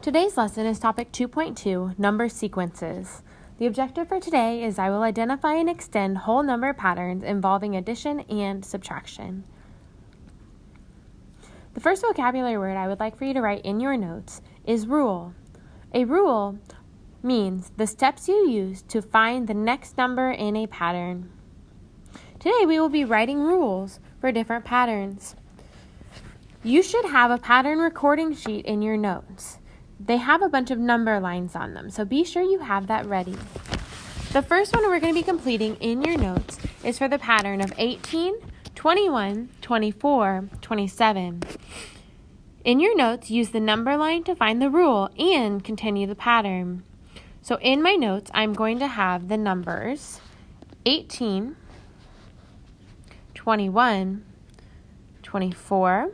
Today's lesson is topic 2.2, number sequences. The objective for today is I will identify and extend whole number patterns involving addition and subtraction. The first vocabulary word I would like for you to write in your notes is rule. A rule means the steps you use to find the next number in a pattern. Today we will be writing rules for different patterns. You should have a pattern recording sheet in your notes. They have a bunch of number lines on them, so be sure you have that ready. The first one we're going to be completing in your notes is for the pattern of 18, 21, 24, 27. In your notes, use the number line to find the rule and continue the pattern. So in my notes, I'm going to have the numbers 18, 21, 24,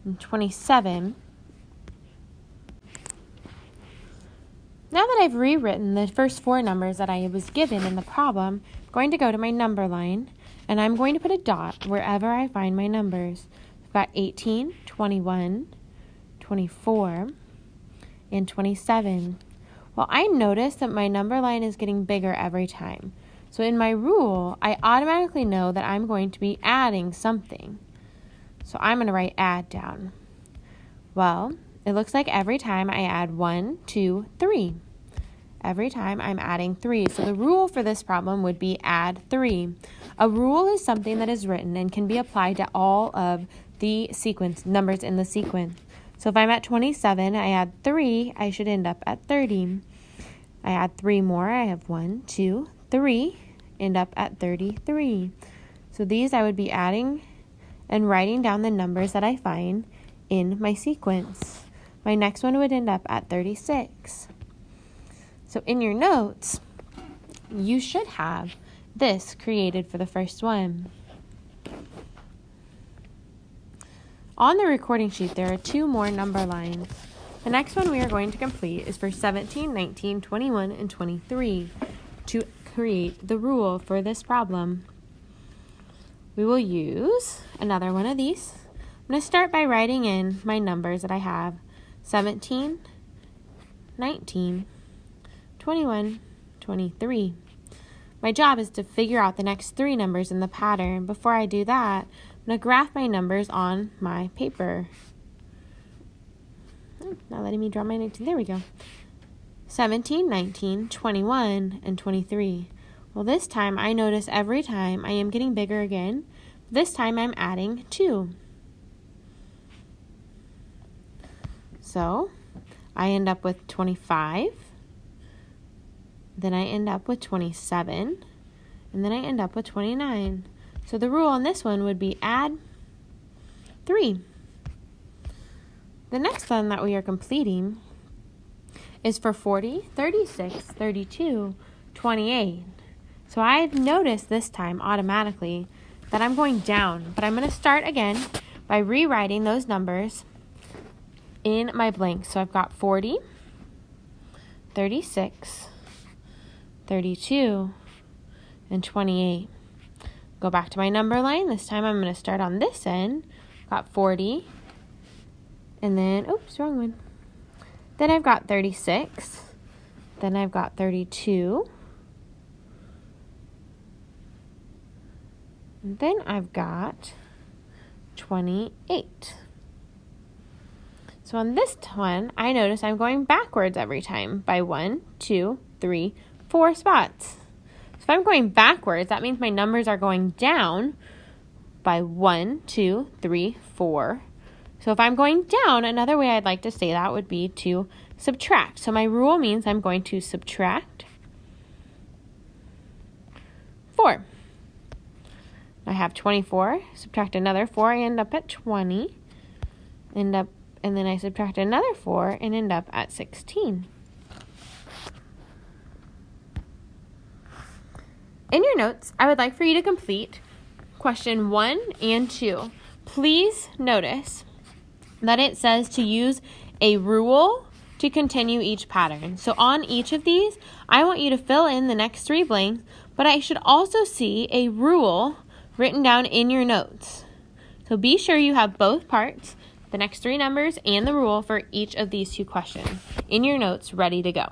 and 27. Now that I've rewritten the first four numbers that I was given in the problem, I'm going to go to my number line, and I'm going to put a dot wherever I find my numbers. I've got 18, 21, 24, and 27. Well, I notice that my number line is getting bigger every time. So in my rule, I automatically know that I'm going to be adding something. So I'm going to write add down. Well, it looks like every time I add 1, 2, 3. Every time I'm adding 3. So the rule for this problem would be add 3. A rule is something that is written and can be applied to all of the sequence numbers in the sequence. So if I'm at 27, I add 3, I should end up at 30. I add 3 more, I have 1, 2, 3, end up at 33. So these I would be adding and writing down the numbers that I find in my sequence. My next one would end up at 36. So in your notes, you should have this created for the first one. On the recording sheet, there are 2 more number lines. The next one we are going to complete is for 17, 19, 21, and 23 to create the rule for this problem. We will use another one of these. I'm going to start by writing in my numbers that I have. 17, 19, 21, 23. My job is to figure out the next 3 numbers in the pattern. Before I do that, I'm going to graph my numbers on my paper. Not letting me draw my 19. There we go. 17, 19, 21, and 23. Well, this time I notice every time I am getting bigger again. This time I'm adding 2. So I end up with 25. Then I end up with 27. And then I end up with 29. So the rule on this one would be add 3. The next one that we are completing is for 40, 36, 32, 28. So I've noticed this time automatically that I'm going down, but I'm going to start again by rewriting those numbers in my blank. So I've got 40, 36, 32, and 28. Go back to my number line. This time I'm going to start on this end. Got 40, and then, oops, wrong one. Then I've got 36, then I've got 32, and then I've got 28. So on this one, I notice I'm going backwards every time by 1, 2, 3, 4 spots. So if I'm going backwards, that means my numbers are going down by 1, 2, 3, 4. So if I'm going down, another way I'd like to say that would be to subtract. So my rule means I'm going to subtract 4. I have 24, subtract another 4, I end up at 20, and then I subtract another 4 and end up at 16. In your notes, I would like for you to complete question 1 and 2. Please notice that it says to use a rule to continue each pattern. So on each of these, I want you to fill in the next 3 blanks, but I should also see a rule written down in your notes. So be sure you have both parts the next 3 numbers and the rule for each of these 2 questions in your notes ready to go.